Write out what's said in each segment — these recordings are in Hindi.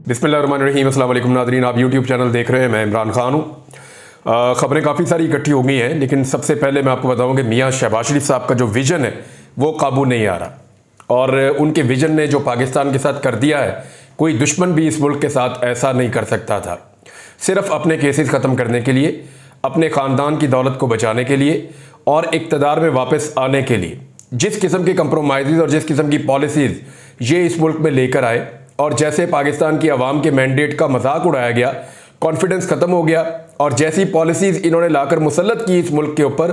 बिस्मिल्लाहिर्रहमानिर्रहीम। अस्सलाम वालेकुम नाज़रीन, आप यूट्यूब चैनल देख रहे हैं। मैं इमरान खान हूँ। ख़बरें काफ़ी सारी इकट्ठी हो गई हैं, लेकिन सबसे पहले मैं आपको बताऊँ कि मियाँ शहबाज शरीफ साहब का जो विज़न है वो काबू नहीं आ रहा और उनके विज़न ने जो पाकिस्तान के साथ कर दिया है, कोई दुश्मन भी इस मुल्क के साथ ऐसा नहीं कर सकता था। सिर्फ अपने केसेस ख़त्म करने के लिए, अपने ख़ानदान की दौलत को बचाने के लिए और इक़्तिदार में वापस आने के लिए जिस किस्म के कंप्रोमाइज़ और जिस किस्म की पॉलिसीज़ ये इस मुल्क में लेकर आए और जैसे पाकिस्तान की आवाम के मैंडेट का मजाक उड़ाया गया, कॉन्फिडेंस ख़त्म हो गया और जैसी पॉलिसीज़ इन्होंने लाकर मुसल्लत की इस मुल्क के ऊपर,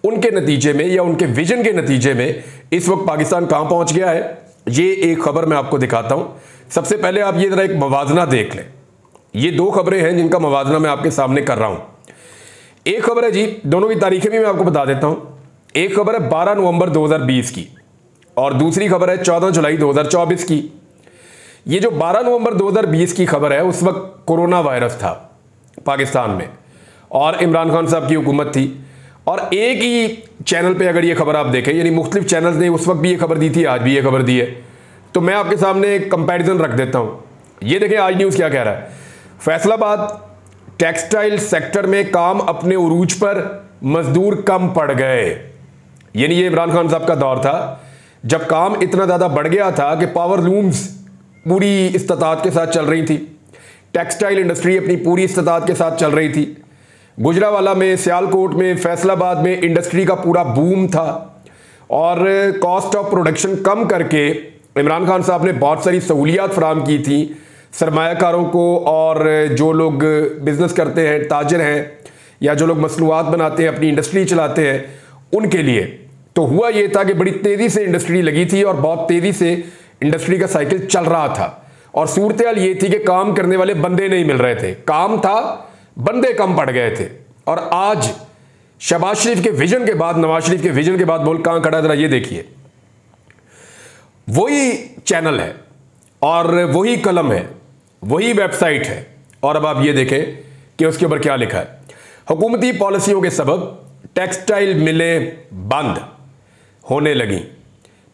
उनके नतीजे में या उनके विजन के नतीजे में इस वक्त पाकिस्तान कहाँ पहुँच गया है, ये एक ख़बर मैं आपको दिखाता हूँ। सबसे पहले आप ये ज़रा एक मवाजना देख लें। ये दो खबरें हैं जिनका मवाजना मैं आपके सामने कर रहा हूँ। एक खबर है जी, दोनों की तारीखें भी मैं आपको बता देता हूँ। एक खबर है 12 नवंबर 2020 की और दूसरी खबर है 14 जुलाई 2024 की। ये जो 12 नवंबर 2020 की खबर है, उस वक्त कोरोना वायरस था पाकिस्तान में और इमरान खान साहब की हुकूमत थी और एक ही चैनल पे अगर ये खबर आप देखें, यानी मुख्तलिफ चैनल्स ने उस वक्त भी ये खबर दी थी, आज भी ये खबर दी है, तो मैं आपके सामने एक कंपैरिजन रख देता हूँ। ये देखें आज न्यूज़ क्या कह रहा है। फैसलाबाद टेक्सटाइल सेक्टर में काम अपने उरूज पर, मजदूर कम पड़ गए। यानी ये इमरान खान साहब का दौर था जब काम इतना ज़्यादा बढ़ गया था कि पावर लूम्स पूरी इस्तात के साथ चल रही थी, टेक्सटाइल इंडस्ट्री अपनी पूरी इस्तात के साथ चल रही थी। गुजरावाला में, सियालकोट में, फैसलाबाद में इंडस्ट्री का पूरा बूम था और कॉस्ट ऑफ प्रोडक्शन कम करके इमरान खान साहब ने बहुत सारी सहूलियात फराहम की थी सरमायाकारों को और जो लोग बिज़नेस करते हैं, ताजर हैं या जो लोग मसनूआत बनाते हैं, अपनी इंडस्ट्री चलाते हैं, उनके लिए। तो हुआ ये था कि बड़ी तेज़ी से इंडस्ट्री लगी थी और बहुत तेज़ी से इंडस्ट्री का साइकिल चल रहा था और सूरत हाल ये थी कि काम करने वाले बंदे नहीं मिल रहे थे। काम था, बंदे कम पड़ गए थे। और आज शहबाज शरीफ के विजन के बाद, नवाज शरीफ के विजन के बाद मुल्क कहां खड़ा है, जरा ये देखिए। वही चैनल है और वही कलम है, वही वेबसाइट है और अब आप ये देखें कि उसके ऊपर क्या लिखा है। हुकूमती पॉलिसियों के सबब टेक्सटाइल मिलें बंद होने लगी,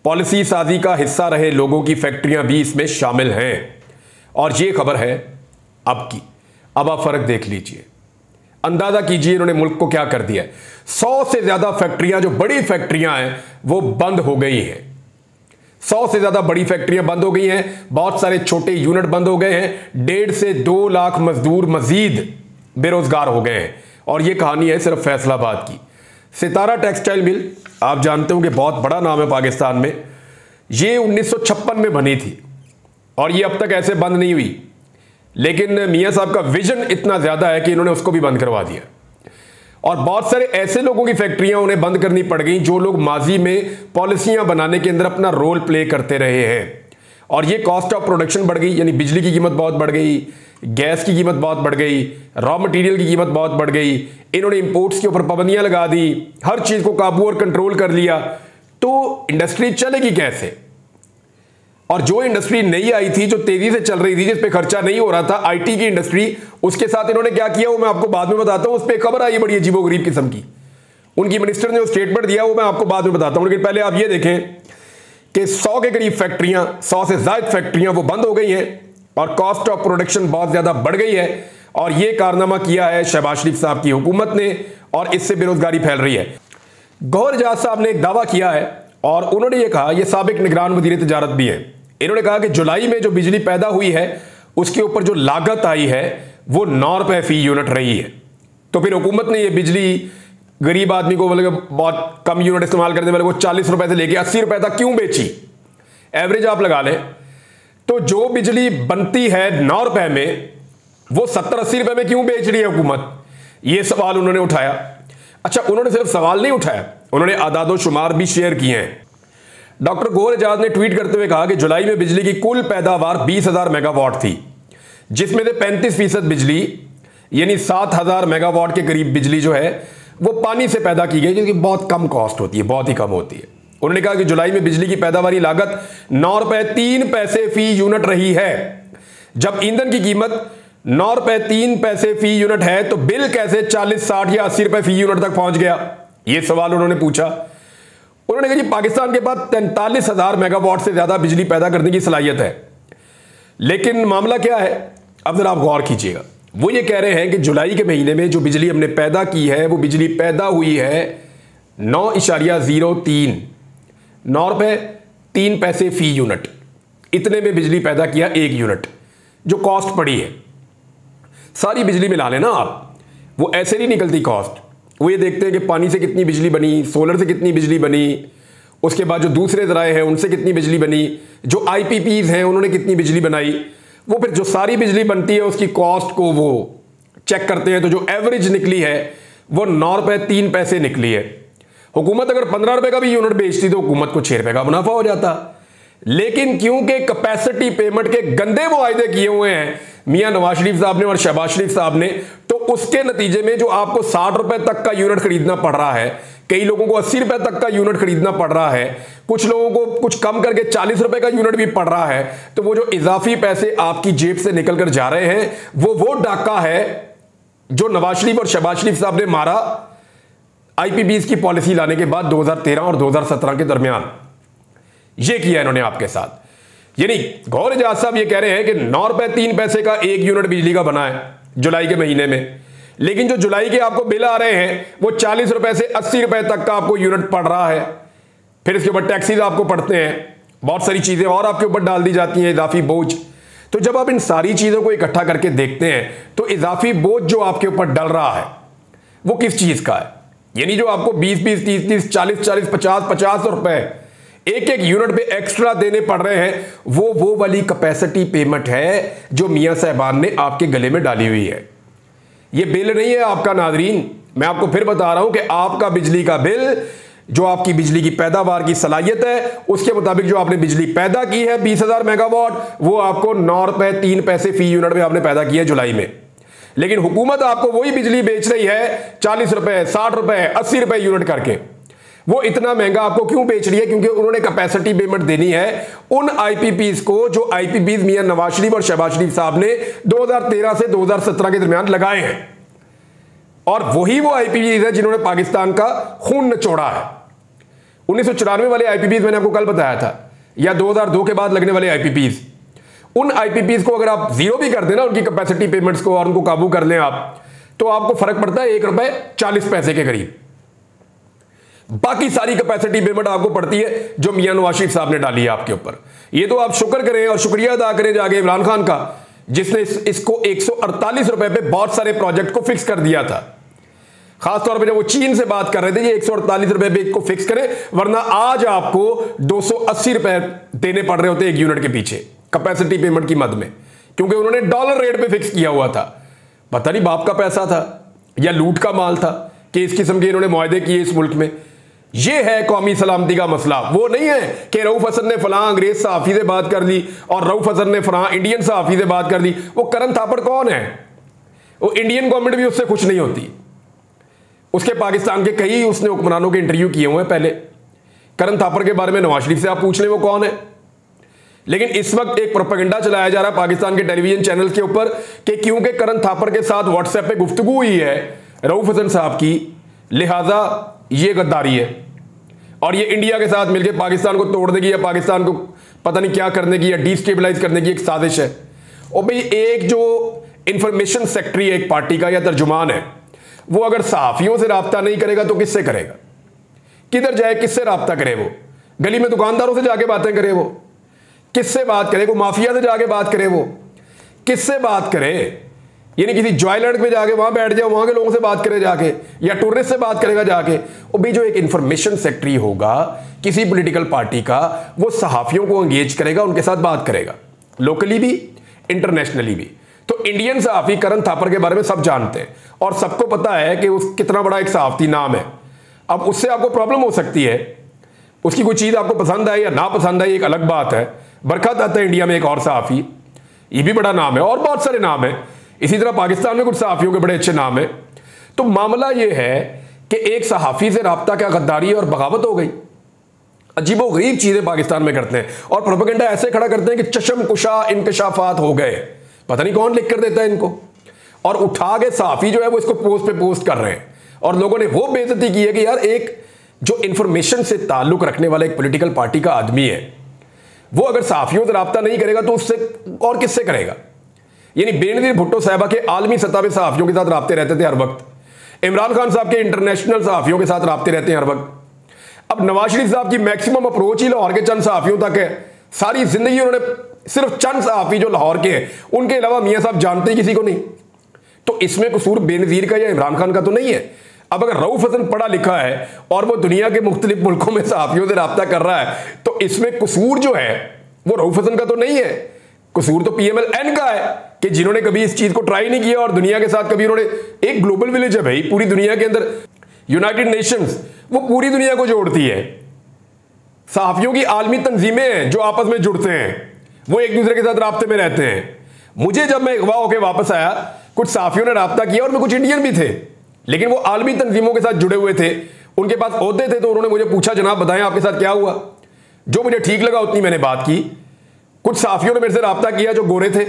पॉलिसी साजी का हिस्सा रहे लोगों की फैक्ट्रियां भी इसमें शामिल हैं। और ये खबर है अब की। अब आप फर्क देख लीजिए, अंदाजा कीजिए इन्होंने मुल्क को क्या कर दिया है। 100 से ज्यादा फैक्ट्रियां, जो बड़ी फैक्ट्रियां हैं, वो बंद हो गई हैं। 100 से ज्यादा बड़ी फैक्ट्रियां बंद हो गई हैं, बहुत सारे छोटे यूनिट बंद हो गए हैं, 1.5 से 2 लाख मजदूर मजीद बेरोजगार हो गए हैं। और यह कहानी है सिर्फ फैसलाबाद की। सितारा टेक्सटाइल मिल, आप जानते हो कि बहुत बड़ा नाम है पाकिस्तान में। ये 1956 में बनी थी और ये अब तक ऐसे बंद नहीं हुई, लेकिन मियां साहब का विजन इतना ज्यादा है कि इन्होंने उसको भी बंद करवा दिया। और बहुत सारे ऐसे लोगों की फैक्ट्रियां उन्हें बंद करनी पड़ गई जो लोग माजी में पॉलिसियां बनाने के अंदर अपना रोल प्ले करते रहे हैं। और ये कॉस्ट ऑफ प्रोडक्शन बढ़ गई, यानी बिजली की कीमत बहुत बढ़ गई, गैस की कीमत बहुत बढ़ गई, रॉ मटेरियल की कीमत बहुत बढ़ गई। इन्होंने इंपोर्ट्स के ऊपर पाबंदियां लगा दी, हर चीज को काबू और कंट्रोल कर लिया। तो इंडस्ट्री चलेगी कैसे? और जो इंडस्ट्री नई आई थी, जो तेजी से चल रही थी, जिस पे खर्चा नहीं हो रहा था, आईटी की इंडस्ट्री, उसके साथ इन्होंने क्या किया वो मैं आपको बाद में बताता हूं। उस पर खबर आई बड़ी अजीबोगरीब किस्म की, उनकी मिनिस्टर ने जो स्टेटमेंट दिया वो मैं आपको बाद में बताता हूं। लेकिन पहले आप ये देखें कि 100 के करीब फैक्ट्रियां, 100 से ज्यादा फैक्ट्रियां वो बंद हो गई हैं और कॉस्ट ऑफ प्रोडक्शन बहुत ज्यादा बढ़ गई है। और ये कारनामा किया है शहबाज शरीफ साहब की हुकूमत ने और इससे बेरोजगारी फैल रही है। गौहर एजाज साहब ने एक दावा किया है और उन्होंने ये कहा, ये साबिक निगरान वज़ीर तिजारत भी है, इन्होंने कहा कि जुलाई में जो बिजली पैदा हुई है उसके ऊपर जो लागत आई है वो 9 रुपए फी यूनिट रही है। तो फिर हुकूमत ने ये बिजली गरीब आदमी को, मतलब बहुत कम यूनिट इस्तेमाल करने वाले को 40 रुपए से लेकर 80 रुपए तक क्यों बेची? एवरेज आप लगा लें तो जो बिजली बनती है 9 रुपए में, वो 70-80 रुपए में क्यों बेच रही है हुकूमत? ये सवाल उन्होंने उठाया। अच्छा, उन्होंने सिर्फ सवाल नहीं उठाया, उन्होंने आदादो शुमार भी शेयर किए हैं। डॉक्टर गौहर एजाज ने ट्वीट करते हुए कहा कि जुलाई में बिजली की कुल पैदावार 20,000 मेगावाट थी, जिसमें से 35% बिजली यानी 7,000 मेगावाट के करीब बिजली जो है वो पानी से पैदा की गई, जो कि बहुत कम कॉस्ट होती है, बहुत ही कम होती है। उन्होंने कहा कि जुलाई में बिजली की पैदावारी लागत 9 रुपए 3 पैसे फी यूनिट रही है। जब ईंधन की कीमत 9 रुपए 3 पैसे फी यूनिट है तो बिल कैसे 40, 60 या 80 रुपए फी यूनिट तक पहुंच गया? यह सवाल उन्होंने पूछा। उन्होंने कहा जी पाकिस्तान के पास 43,000 मेगावाट से ज्यादा बिजली पैदा करने की सलाहियत है। लेकिन मामला क्या है, अब जरा आप गौर कीजिएगा। वो ये कह रहे हैं कि जुलाई के महीने में जो बिजली हमने पैदा की है, वो बिजली पैदा हुई है 9.03 ₹9.03 फी यूनिट, इतने में बिजली पैदा किया 1 यूनिट, जो कॉस्ट पड़ी है। सारी बिजली मिला लेना आप, वो ऐसे नहीं निकलती कॉस्ट। वो ये देखते हैं कि पानी से कितनी बिजली बनी, सोलर से कितनी बिजली बनी, उसके बाद जो दूसरे ज़राए हैं उनसे कितनी बिजली बनी, जो IPPs हैं उन्होंने कितनी बिजली बनाई, वो फिर जो सारी बिजली बनती है उसकी कॉस्ट को वो चेक करते हैं। तो जो एवरेज निकली है वो ₹9.03 निकली है। हुकूमत अगर ₹15 का भी यूनिट बेचती तो हुकूमत को ₹6 का मुनाफा हो जाता। लेकिन क्योंकि कैपेसिटी पेमेंट के गंदे मुआहदे किए हुए हैं मियां नवाज शरीफ साहब ने और शहबाज शरीफ साहब ने, तो उसके नतीजे में जो आपको ₹60 तक का यूनिट खरीदना पड़ रहा है, कई लोगों को ₹80 तक का यूनिट खरीदना पड़ रहा है, कुछ लोगों को कुछ कम करके ₹40 का यूनिट भी पड़ रहा है। तो वो जो इजाफी पैसे आपकी जेब से निकल कर जा रहे हैं, वो डाका है जो नवाज शरीफ और शहबाज शरीफ साहब ने मारा IPPs की पॉलिसी लाने के बाद 2013 और 2017 के दरमियान। ये किया इन्होंने आपके साथ। यानी गौर एजाज साहब ये कह रहे हैं कि ₹9.03 का 1 यूनिट बिजली का बना है जुलाई के महीने में, लेकिन जो जुलाई के आपको बिल आ रहे हैं वो ₹40 से ₹80 तक का आपको यूनिट पड़ रहा है। फिर इसके ऊपर टैक्सीज आपको पड़ते हैं, बहुत सारी चीजें और आपके ऊपर डाल दी जाती हैं, इजाफी बोझ। तो जब आप इन सारी चीजों को इकट्ठा करके देखते हैं तो इजाफी बोझ जो आपके ऊपर डल रहा है वो किस चीज का है? यानी जो आपको 20-20, 30-30, 40-40, 50-50 रुपए एक यूनिट पे एक्स्ट्रा देने पड़ रहे हैं, वो वाली कैपेसिटी पेमेंट है जो मियां साहबान ने आपके गले में डाली हुई है। ये बिल नहीं है आपका नाजरीन, मैं आपको फिर बता रहा हूं कि आपका बिजली का बिल जो आपकी बिजली की पैदावार की सलाहियत है उसके मुताबिक जो आपने बिजली पैदा की है 20,000 मेगावाट, वो आपको ₹9.03 फी यूनिट में आपने पैदा की है जुलाई में। लेकिन हुकूमत आपको वही बिजली बेच रही है ₹40, ₹60, ₹80 यूनिट करके। वो इतना महंगा आपको क्यों बेच रही है? क्योंकि उन्होंने कैपेसिटी पेमेंट देनी है उन IPPs को जो IPPs मियां नवाज शरीफ और शहबाज शरीफ साहब ने 2013 से 2017 के दरमियान लगाए हैं। और वही वो IPPs है जिन्होंने पाकिस्तान का खून निचोड़ा है। 1994 वाले IPPs मैंने आपको कल बताया था, या 2002 के बाद लगने वाले IPPs, उन IPPs को अगर आप जीरो भी कर देना उनकी कैपेसिटी पेमेंट्स को और उनको काबू कर लें आप, तो आपको फर्क पड़ता है ₹1.40 के करीब। बाकी सारी कैपेसिटी पेमेंट आपको पड़ती है जो मियां नवाज शरीफ साहब ने डाली है आपके ऊपर। ये तो आप शुक्र करें और शुक्रिया अदा करें जाके इमरान खान का, जिसने इसको ₹148 पे बहुत सारे प्रोजेक्ट को फिक्स कर दिया था। खासतौर पे जब वो चीन से बात कर रहे थे ये ₹148 पे इसको फिक्स करें, वरना आज आपको ₹280 देने पड़ रहे होते एक यूनिट के पीछे कैपेसिटी पेमेंट की मद में, क्योंकि उन्होंने डॉलर रेट पे फिक्स किया हुआ था। पता नहीं बाप का पैसा था या लूट का माल था कि इस किस्म के इन्होंने मुआहदे किए इस मुल्क में। ये है कौमी सलामती का मसला। वो नहीं है कि रऊफ हसन ने फलां अंग्रेज सहाफी से बात कर ली और रऊफ हसन ने फलां इंडियन सहाफी से बात कर ली। वो करण थापड़ कौन है? वो इंडियन गवर्नमेंट भी उससे खुश नहीं होती। उसके पाकिस्तान के कई उसने हुक्मरानों के इंटरव्यू किए हुए हैं पहले। करण थापड़ के बारे में नवाज शरीफ से आप पूछ लें वो कौन है। लेकिन इस वक्त एक प्रोपेगेंडा चलाया जा रहा है पाकिस्तान के टेलीविजन चैनल के ऊपर कि क्योंकि करण थापड़ के साथ व्हाट्सएप पे गुफ्तगू हुई है रऊफ हसन साहब की, लिहाजा ये गद्दारी है और ये इंडिया के साथ मिलकर पाकिस्तान को तोड़ने की या पाकिस्तान को पता नहीं क्या करने की या डिस्टेबलाइज करने की एक साजिश है। और भाई एक जो इंफॉर्मेशन सेक्रेटरी एक पार्टी का या तर्जुमान है, वो अगर सहाफियों से राब्ता नहीं करेगा तो किससे करेगा? किधर जाए, किससे राब्ता करे? वो गली में दुकानदारों से जाके बातें करे? वो किससे बात करे? वो माफिया से जाके बात करे? वो किससे बात करे? यानी किसी जॉयलैंड में जाके वहां बैठ जाए, वहां के लोगों से बात करे जाके, या टूरिस्ट से बात करेगा जाके? और भाई जो एक इंफॉर्मेशन सेक्रेटरी होगा किसी पॉलिटिकल पार्टी का, वो सहाफियों को एंगेज करेगा, उनके साथ बात करेगा, लोकली भी इंटरनेशनली भी। तो इंडियन सहाफी करण थापर के बारे में सब जानते हैं और सबको पता है कि उस कितना बड़ा एक सहाफती नाम है। अब उससे आपको प्रॉब्लम हो सकती है, उसकी कोई चीज आपको पसंद आए या ना पसंद आए एक अलग बात है। बरकत आता है इंडिया में एक और सहाफी, ये भी बड़ा नाम है, और बहुत सारे नाम है। इसी तरह पाकिस्तान में कुछ सहाफियों के बड़े अच्छे नाम है। तो मामला यह है कि एक सहाफी से राब्ता क्या गद्दारी और बगावत हो गई। अजीबोगरीब चीजें पाकिस्तान में करते हैं और प्रोपेगेंडा ऐसे खड़ा करते हैं कि चशम कुशा इंकशाफात हो गए। पता नहीं कौन लिख कर देता है इनको, और उठा के सहाफी जो है वो इसको पोस्ट पे पोस्ट कर रहे हैं। और लोगों ने वो बेइज्जती की है कि यार एक जो इंफॉर्मेशन से ताल्लुक रखने वाला एक पॉलिटिकल पार्टी का आदमी है, वो अगर सहाफियों से रब्ता नहीं करेगा तो उससे और किससे करेगा? यानी बेनजीर भुट्टो साहबा के आलमी सतह पर सहाफियों के साथ रब्ते रहते थे हर वक्त, इमरान खान साहब के इंटरनेशनल सहाफियों के साथ रब्ते रहते हैं हर वक्त। अब नवाज शरीफ साहब की मैक्सिमम अप्रोच ही लाहौर के चंद सहाफियों तक है। सारी जिंदगी उन्होंने सिर्फ चंद सहाफी जो लाहौर के हैं, उनके अलावा मियां साहब जानते ही किसी को नहीं। तो इसमें कसूर बेनजीर का या इमरान खान का तो नहीं है। अब अगर रऊफ हसन पढ़ा लिखा है और वो दुनिया के मुख्तलिफ मुल्कों में सहाफियों से रब्ता कर रहा है, तो इसमें कसूर जो है वो रऊफ हसन का तो नहीं है, कसूर तो PMLN का है कि जिन्होंने कभी इस चीज को ट्राई नहीं किया और दुनिया के साथ कभी उन्होंने। एक ग्लोबल विलेज है भाई, पूरी दुनिया के अंदर यूनाइटेड नेशंस, वो पूरी दुनिया को जोड़ती है। सहाफियों की आलमी तंजीमें हैं जो आपस में जुड़ते हैं, वो एक दूसरे के साथ राब्ते में रहते हैं। मुझे जब मैं अगवा होकर वापस आया, कुछ सहाफियों ने राब्ता किया और मैं कुछ इंडियन भी थे, लेकिन वो आलमी तंजीमों के साथ जुड़े हुए थे, उनके पास ओहदे थे, तो उन्होंने मुझे पूछा जनाब बताएं आपके साथ क्या हुआ। जो मुझे ठीक लगा उतनी मैंने बात की। कुछ सहाफियों ने मेरे से राब्ता किया जो गोरे थे,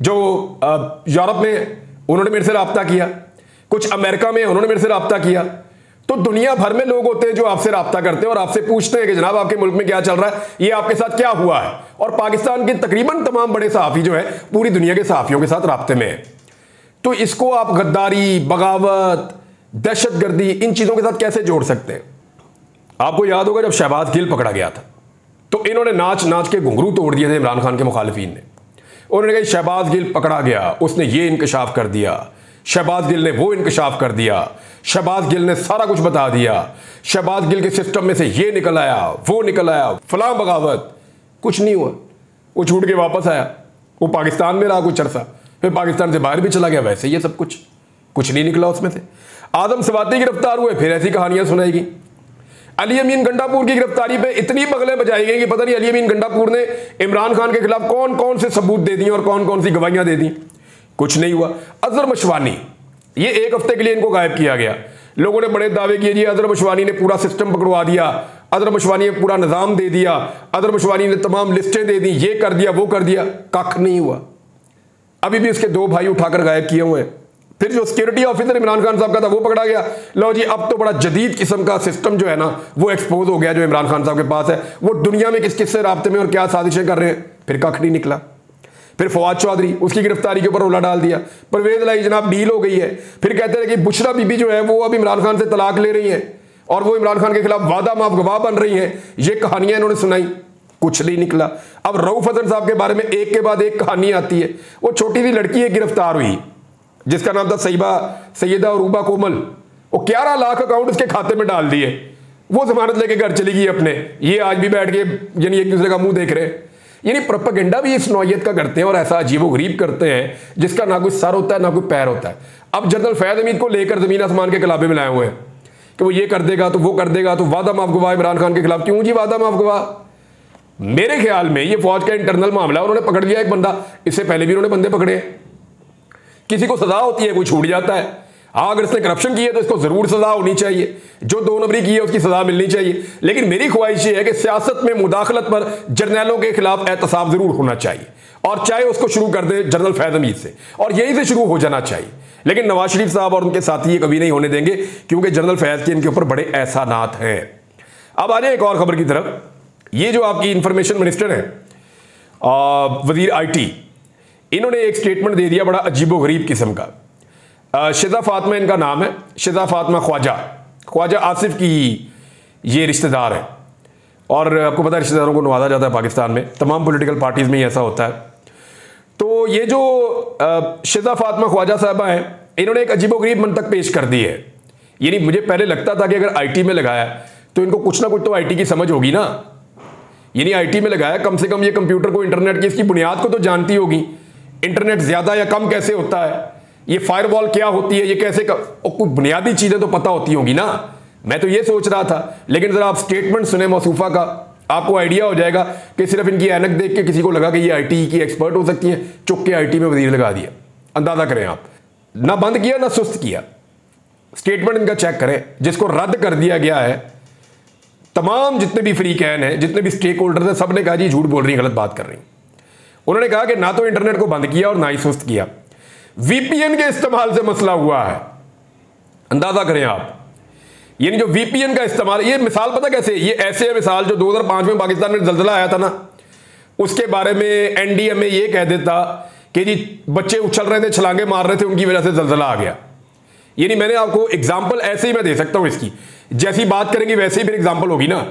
जो यूरोप में, उन्होंने मेरे से राब्ता किया। कुछ अमेरिका में, उन्होंने मेरे से राब्ता किया। तो दुनिया भर में लोग होते हैं जो आपसे राब्ता करते हैं और आपसे पूछते हैं कि जनाब आपके मुल्क में क्या चल रहा है, ये आपके साथ क्या हुआ है। और पाकिस्तान के तकरीबन तमाम बड़े सहाफी जो है पूरी दुनिया के सहाफियों के साथ राब्ते में है। तो इसको आप गद्दारी, बगावत, दहशतगर्दी, इन चीजों के साथ कैसे जोड़ सकते हैं? आपको याद होगा जब शहबाज गिल पकड़ा गया था, तो इन्होंने नाच नाच के घुंघरू तोड़ दिए थे इमरान खान के मुखालिफिन ने। उन्होंने कहा शहबाज गिल पकड़ा गया, उसने ये इंकशाफ कर दिया, शहबाज गिल ने वो इंकशाफ कर दिया, शहबाज गिल ने सारा कुछ बता दिया, शहबाज गिल के सिस्टम में से ये निकल आया, वो निकल आया, फलां बगावत। कुछ नहीं हुआ, वो छूट के वापस आया, वो पाकिस्तान में रहा कुछ अरसा, फिर पाकिस्तान से बाहर भी चला गया, वैसे ये सब कुछ नहीं निकला उसमें से। आदम सवाती गिरफ्तार हुए, फिर ऐसी कहानियां सुनाई गई। अली अमीन गंडापुर की गिरफ्तारी पे इतनी बगलें बजाई गई कि पता नहीं अली अमीन गंडापुर ने इमरान खान के खिलाफ कौन कौन से सबूत दे दिए और कौन कौन सी गवाहियां दे दी। कुछ नहीं हुआ। अजहर मशवानी, ये एक हफ्ते के लिए इनको गायब किया गया। लोगों ने बड़े दावे किए जी अजहर मशवानी ने पूरा सिस्टम पकड़वा दिया, अजहर मशवानी ने पूरा निजाम दे दिया, अजहर मशवानी ने तमाम लिस्टें दे दी, ये कर दिया वो कर दिया। कख नहीं हुआ। अभी भी उसके 2 भाई उठाकर गायब किए हुए हैं। फिर जो सिक्योरिटी ऑफिसर इमरान खान साहब का था वो पकड़ा गया। लो जी, अब तो बड़ा जदीद किस्म का सिस्टम जो है ना वो एक्सपोज हो गया जो इमरान खान साहब के पास है। वो दुनिया में किस किस से राब्ते में और क्या साजिशें कर रहे हैं, फिर कख नहीं निकला। फिर फवाद चौधरी, उसकी गिरफ्तारी के ऊपर रोला डाल दिया। परवेज लाई जनाब डील हो गई है। फिर कहते हैं कि बुशरा बीबी जो है वो अब इमरान खान से तलाक ले रही है और वो इमरान खान के खिलाफ वादा माफ गवाह बन रही है। ये कहानियां इन्होंने सुनाई, कुछ नहीं निकला। अब रऊफ हसन साहब के बारे में एक के बाद एक कहानी आती है। वो छोटी सी लड़की है गिरफ्तार हुई जिसका नाम था सैयदा अरूबा कोमल। वो 11 लाख अकाउंट उसके खाते में डाल दिए। वो जमानत लेके घर चली गई अपने। ये आज भी बैठ के यानी एक दूसरे का मुंह देख रहे हैं। यानी प्रोपेगेंडा भी इस नौयत का करते हैं और ऐसा अजीबोगरीब करते हैं जिसका ना कोई सर होता है ना कोई पैर होता है। अब जनरल फैज हमीद को लेकर जमीन आसमान के कलाबे में लाए हुए हैं कि वो ये कर देगा तो वो कर देगा, तो वादा माफ गवाह इमरान खान के खिलाफ। क्यों जी वादा माफ गवाह? मेरे ख्याल में ये फौज का इंटरनल मामला, उन्होंने पकड़ लिया एक बंदा, इससे पहले भी उन्होंने बंदे पकड़े। किसी को सजा होती है, कोई छूट जाता है। हाँ, अगर इसने करप्शन की है तो इसको जरूर सजा होनी चाहिए, जो 2 नंबरी की है उसकी सजा मिलनी चाहिए। लेकिन मेरी ख्वाहिश ये है कि सियासत में मुदाखलत पर जर्नैलों के खिलाफ एहतसाब जरूर होना चाहिए, और चाहे उसको शुरू कर दे जनरल फैज हमीद से, और यहीं से शुरू हो जाना चाहिए। लेकिन नवाज शरीफ साहब और उनके साथी ये कभी नहीं होने देंगे, क्योंकि जनरल फैज के इनके ऊपर बड़े एहसानात हैं। अब आ जाए एक और खबर की तरफ। ये जो आपकी इंफॉर्मेशन मिनिस्टर है वजीर IT, इन्होंने एक स्टेटमेंट दे दिया बड़ा अजीबोगरीब किस्म का। शिजा फातिमा इनका नाम है, शिजा फातिमा ख्वाजा आसिफ की ये रिश्तेदार है। और आपको पता है रिश्तेदारों को नवाजा जाता है पाकिस्तान में, तमाम पॉलिटिकल पार्टीज में ही ऐसा होता है। तो ये जो शिजा फातिमा ख्वाजा साहबा हैं, इन्होंने एक अजीबोगरीब मंतक पेश कर दी है। यानी मुझे पहले लगता था कि अगर IT में लगाया तो इनको कुछ ना कुछ तो IT की समझ होगी ना। यानी IT में लगाया, कम से कम ये कंप्यूटर को, इंटरनेट की इसकी बुनियाद को तो जानती होगी। इंटरनेट ज्यादा या कम कैसे होता है, ये फायरवॉल क्या होती है, ये कैसे कुछ बुनियादी चीजें तो पता होती होंगी ना। मैं तो ये सोच रहा था। लेकिन जरा आप स्टेटमेंट सुने मौसूफा का, आपको आइडिया हो जाएगा कि सिर्फ इनकी ऐनक देख के किसी को लगा कि ये IT की एक्सपर्ट हो सकती है, चुप के IT में वजीर लगा दिया। अंदाजा करें आप, ना बंद किया ना सुस्त किया। स्टेटमेंट इनका चेक करें जिसको रद्द कर दिया गया है। तमाम जितने भी फ्री कैन है, जितने भी स्टेक होल्डर हैं, सब ने कहा जी झूठ बोल रही, गलत बात कर रही। उन्होंने कहा कि ना तो इंटरनेट को बंद किया और ना ही सुस्त किया, VPN के इस्तेमाल से मसला हुआ है। अंदाजा करें आप, यानी जो VPN का इस्तेमाल, ये मिसाल पता कैसे, ये ऐसे है मिसाल जो 2005 में पाकिस्तान में जल्जला आया था ना, उसके बारे में एनडीएमए ये कह देता कि जी बच्चे उछल रहे थे, छलांगे मार रहे थे, उनकी वजह से जलजला आ गया। यानी मैंने आपको एग्जाम्पल ऐसे ही मैं दे सकता हूं इसकी, जैसी बात करेंगे वैसे ही फिर एग्जाम्पल होगी ना।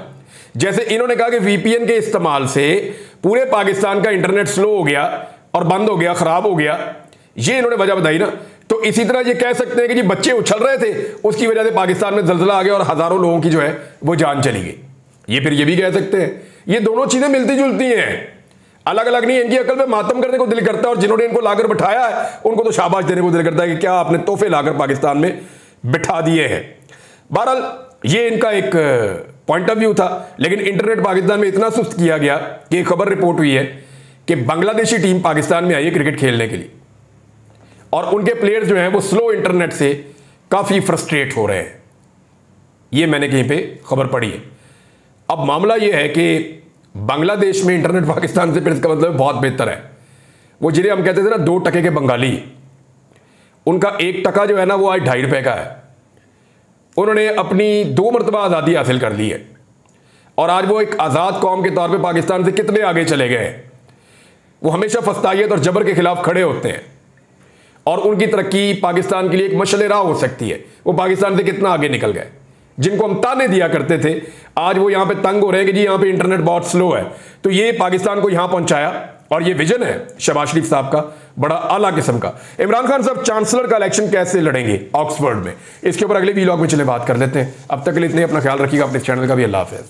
जैसे इन्होंने कहा कि वीपीएन के इस्तेमाल से पूरे पाकिस्तान का इंटरनेट स्लो हो गया और बंद हो गया, खराब हो गया, ये इन्होंने वजह बताई ना। तो इसी तरह ये कह सकते हैं कि जी बच्चे उछल रहे थे, उसकी वजह से पाकिस्तान में जलजला आ गया और हजारों लोगों की जो है वो जान चली गई। ये फिर ये भी कह सकते हैं। ये दोनों चीजें मिलती जुलती हैं, अलग अलग नहीं। इनकी अकल पे मातम करने को दिल करता है और जिन्होंने इनको लाकर बिठाया है उनको तो शाबाश देने को दिल करता है कि क्या आपने तोहफे लाकर पाकिस्तान में बिठा दिए हैं। बहरहाल ये इनका एक पॉइंट ऑफ व्यू था, लेकिन इंटरनेट पाकिस्तान में इतना सुस्त किया गया कि एक खबर रिपोर्ट हुई है कि बांग्लादेशी टीम पाकिस्तान में आई है क्रिकेट खेलने के लिए और उनके प्लेयर्स जो हैं वो स्लो इंटरनेट से काफी फ्रस्ट्रेट हो रहे हैं। ये मैंने कहीं पे खबर पढ़ी है। अब मामला ये है कि बांग्लादेश में इंटरनेट पाकिस्तान से फिर इसका मतलब बहुत बेहतर है। वो जिन्हें हम कहते थे ना 2 टके के बंगाली, उनका 1 टका जो है ना वो आज 2.5 रुपए का है। उन्होंने अपनी 2 मरतबा आज़ादी हासिल कर ली है और आज वो एक आज़ाद कौम के तौर पे पाकिस्तान से कितने आगे चले गए हैं। वो हमेशा फस्तायत और जबर के खिलाफ खड़े होते हैं और उनकी तरक्की पाकिस्तान के लिए एक मशल राह हो सकती है। वो पाकिस्तान से कितना आगे निकल गए। जिनको हम ताने दिया करते थे आज वो यहां पे तंग हो रहे हैं कि जी यहां पे इंटरनेट बहुत स्लो है। तो ये पाकिस्तान को यहां पहुंचाया और ये विजन है शहबाज शरीफ साहब का, बड़ा आला किस्म का। इमरान खान साहब चांसलर का इलेक्शन कैसे लड़ेंगे ऑक्सफोर्ड में, इसके ऊपर अगले वीलॉग में चले बात कर लेते हैं। अब तक के लिए इतने, अपना ख्याल रखिएगा, अपने चैनल का भी। अल्लाह हाफिज़।